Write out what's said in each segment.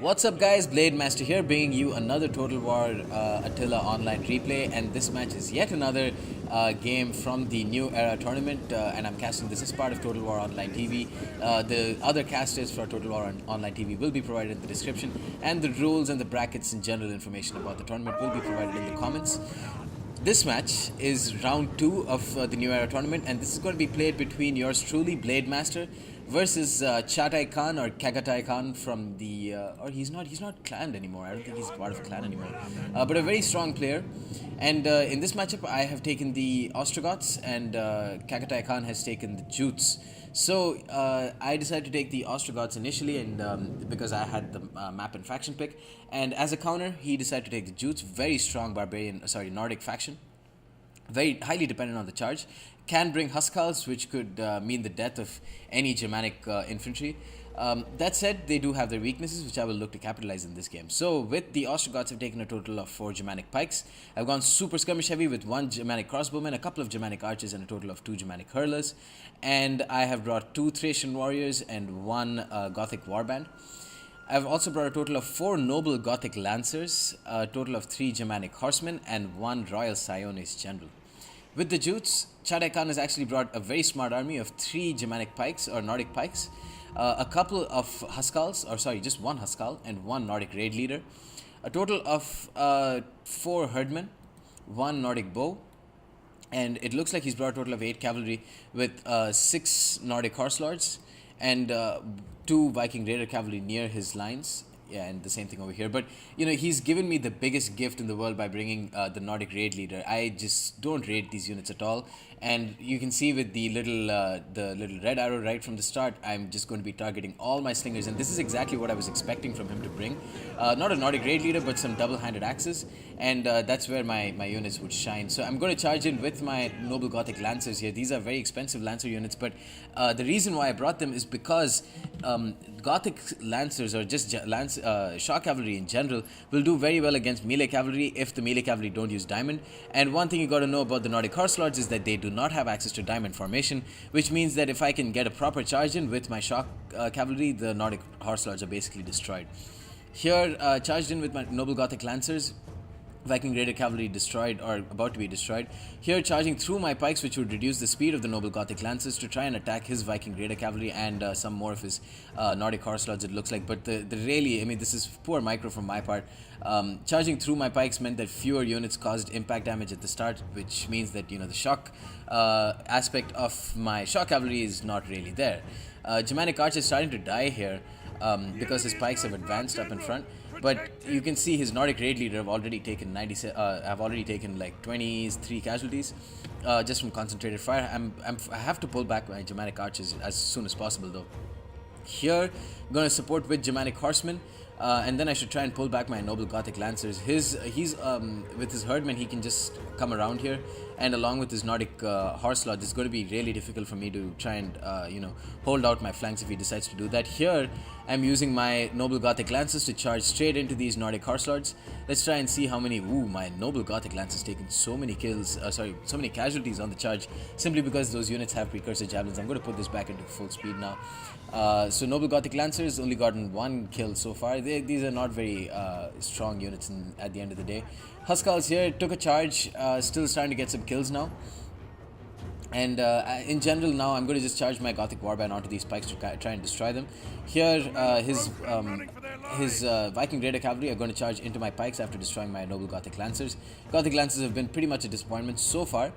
What's up guys, Blademaster here, bringing you another Total War Attila online replay, and this match is yet another game from the New Era tournament, and I'm casting this as part of Total War Online TV. The other casters for Total War Online TV will be provided in the description, and the rules and the brackets and general information about the tournament will be provided in the comments. This match is round 2 of the New Era tournament, and this is going to be played between yours truly, Blademaster, versus ChaataiKhan or ChaataiKhan from the or he's not clanned anymore. I don't think he's part of a clan anymore, but a very strong player. And in this matchup, I have taken the Ostrogoths, and ChaataiKhan has taken the Jutes. So I decided to take the Ostrogoths initially, and because I had the map and faction pick, and as a counter, he decided to take the Jutes. Very strong Nordic faction, very highly dependent on the charge, can bring Huskals, which could mean the death of any Germanic infantry. That said, they do have their weaknesses, which I will look to capitalize in this game. So with the Ostrogoths, I've taken a total of 4 Germanic pikes. I've gone super skirmish heavy with 1 Germanic crossbowman, a couple of Germanic archers, and a total of 2 Germanic hurlers. And I have brought 2 Thracian warriors and 1 Gothic warband. I've also brought a total of 4 noble Gothic lancers, a total of 3 Germanic horsemen, and 1 Royal Sionis general. With the Jutes, ChaataiKhan has actually brought a very smart army of 3 Germanic pikes or Nordic pikes, a couple of Huskals, just 1 Huskal and 1 Nordic raid leader, a total of 4 herdmen, 1 Nordic bow, and it looks like he's brought a total of 8 cavalry with 6 Nordic horse lords and 2 Viking raider cavalry near his lines. Yeah, and the same thing over here. But, you know, he's given me the biggest gift in the world by bringing the Nordic raid leader. I just don't raid these units at all. And you can see with the little red arrow right from the start, I'm just going to be targeting all my slingers. And this is exactly what I was expecting from him to bring. Not a Nordic raid leader, but some double-handed axes. And that's where my units would shine. So I'm going to charge in with my noble Gothic lancers here. These are very expensive lancer units. But the reason why I brought them is because Gothic lancers, or just shock cavalry in general, will do very well against melee cavalry if the melee cavalry don't use diamond. And one thing you got to know about the Nordic horse lords is that they do not have access to diamond formation, which means that if I can get a proper charge in with my shock cavalry, the Nordic horse lords are basically destroyed. Here, charged in with my noble Gothic lancers, Viking raider cavalry destroyed or about to be destroyed. Here, charging through my pikes, which would reduce the speed of the noble Gothic lancers, to try and attack his Viking raider cavalry and some more of his Nordic horse lords, it looks like. But this is poor micro from my part. Charging through my pikes meant that fewer units caused impact damage at the start, which means that, you know, the shock aspect of my shock cavalry is not really there. Germanic archer is starting to die here because his pikes have advanced up in front. But you can see his Nordic raid leader have already taken like 23 casualties just from concentrated fire. I have to pull back my Germanic archers as soon as possible though. Here, I'm going to support with Germanic horsemen, and then I should try and pull back my noble Gothic lancers. He's with his herdmen, he can just come around here, and along with his Nordic horse lords, it's going to be really difficult for me to try and hold out my flanks if he decides to do that. Here, I'm using my noble Gothic lancers to charge straight into these Nordic horse lords. Let's try and see how many. Ooh, my noble Gothic lancers taken so many kills. So many casualties on the charge simply because those units have precursor javelins. I'm going to put this back into full speed now. So noble Gothic lancers only gotten 1 kill so far. These are not very strong units at the end of the day. Huskals here took a charge, still starting to get some kills now. And in general now, I'm going to just charge my Gothic warband onto these pikes to try and destroy them. Here, his Viking raider cavalry are going to charge into my pikes after destroying my noble Gothic lancers. Gothic lancers have been pretty much a disappointment so far.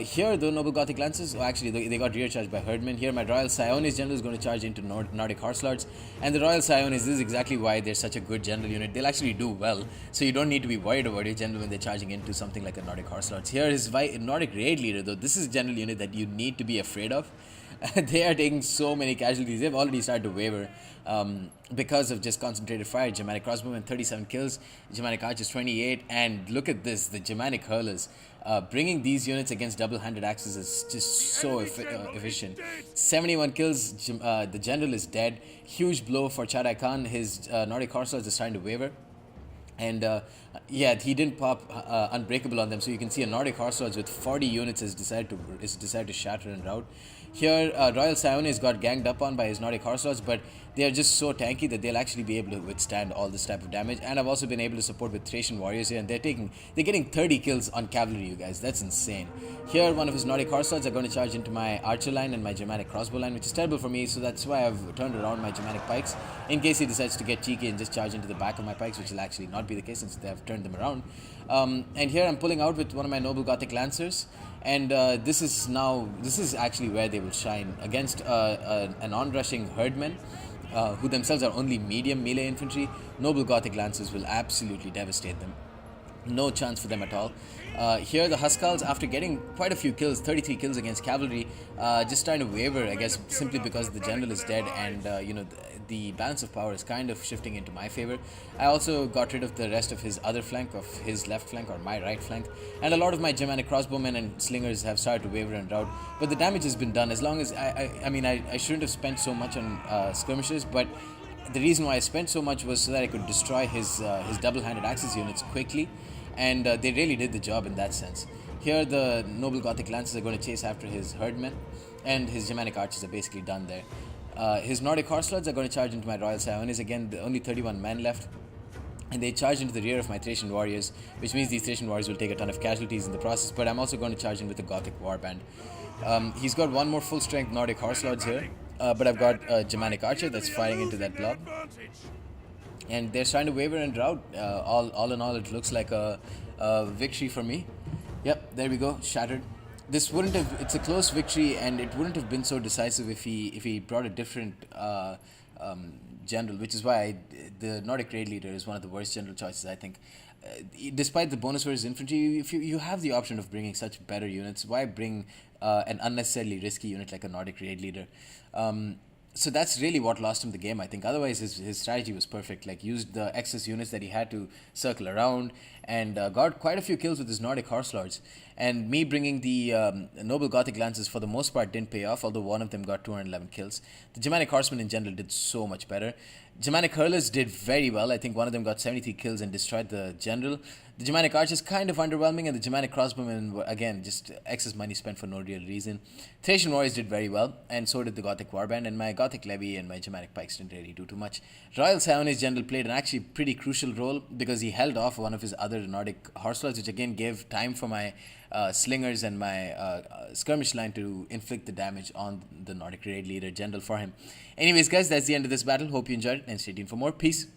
Here, the noble Gothic lancers, they got rear charged by herdmen. Here, my Royal Sionis general is going to charge into Nordic horse lords. And the Royal Sionis, this is exactly why they're such a good general unit. They'll actually do well, so you don't need to be worried about your general when they're charging into something like a Nordic horse lords. Here, his Nordic raid leader, though, this is a general unit that you need to be afraid of. They are taking so many casualties. They've already started to waver because of just concentrated fire. Germanic crossbowmen 37 kills, Germanic archers 28, and look at this, the Germanic hurlers. Bringing these units against double-handed axes is just so efficient. 71 kills, the general is dead. Huge blow for ChaataiKhan. His Nordic horse lords are starting to waver. And Yeah, he didn't pop Unbreakable on them, so you can see a Nordic Horse Lords with 40 units is decided to shatter and rout. Here, Royal Sionis got ganged up on by his Nordic Horse Lords, but they are just so tanky that they'll actually be able to withstand all this type of damage. And I've also been able to support with Thracian Warriors here, and they're getting 30 kills on cavalry, you guys. That's insane. Here, one of his Nordic Horse Lords are going to charge into my Archer line and my Germanic Crossbow line, which is terrible for me, so that's why I've turned around my Germanic Pikes in case he decides to get cheeky and just charge into the back of my Pikes, which will actually not be the case since they have turned them around. And here I'm pulling out with one of my Noble Gothic Lancers, and this is actually where they will shine against an onrushing herdmen, who themselves are only medium melee infantry. Noble Gothic Lancers will absolutely devastate them. No chance for them at all. Here, the Huskals, after getting quite a few kills, 33 kills against cavalry, just trying to waver, I guess, simply because the general is dead, and the balance of power is kind of shifting into my favor. I also got rid of the rest of his other flank, of his left flank or my right flank, and a lot of my Germanic crossbowmen and slingers have started to waver and rout. But the damage has been done. As long as I shouldn't have spent so much on skirmishes, but the reason why I spent so much was so that I could destroy his double-handed axis units quickly, and they really did the job in that sense. Here, the Noble Gothic Lancers are going to chase after his herdmen, and his Germanic archers are basically done there. His Nordic Horse Lords are going to charge into my Royal Sionis. Again, the only 31 men left, and they charge into the rear of my Thracian warriors, which means these Thracian warriors will take a ton of casualties in the process, but I'm also going to charge in with the Gothic Warband. He's got one more full strength Nordic Horse Lords here, but I've got a Germanic Archer that's firing into that blob, and they're trying to waver and rout. All in all, it looks like a victory for me. Yep, there we go, shattered. This wouldn't have. It's a close victory, and it wouldn't have been so decisive if he brought a different general, which is why the Nordic raid leader is one of the worst general choices, I think. Despite the bonus for his infantry, if you have the option of bringing such better units, why bring an unnecessarily risky unit like a Nordic raid leader? So that's really what lost him the game, I think. Otherwise, his strategy was perfect. Like, used the excess units that he had to circle around, and got quite a few kills with his Nordic Horse Lords. And me bringing the Noble Gothic Lances for the most part didn't pay off, although one of them got 211 kills. The Germanic Horsemen in general did so much better. Germanic Hurlers did very well. I think one of them got 73 kills and destroyed the general. The Germanic Archers kind of underwhelming, and the Germanic Crossbowmen were, again, just excess money spent for no real reason. Thracian Warriors did very well, and so did the Gothic Warband, and my Gothic Levy and my Germanic Pikes didn't really do too much. Royal Sionis general played an actually pretty crucial role because he held off one of his other Nordic Horse Lords, which again gave time for my slingers and my skirmish line to inflict the damage on the Nordic raid leader general for him. Anyways, guys, that's the end of this battle. Hope you enjoyed it, and stay tuned for more. Peace.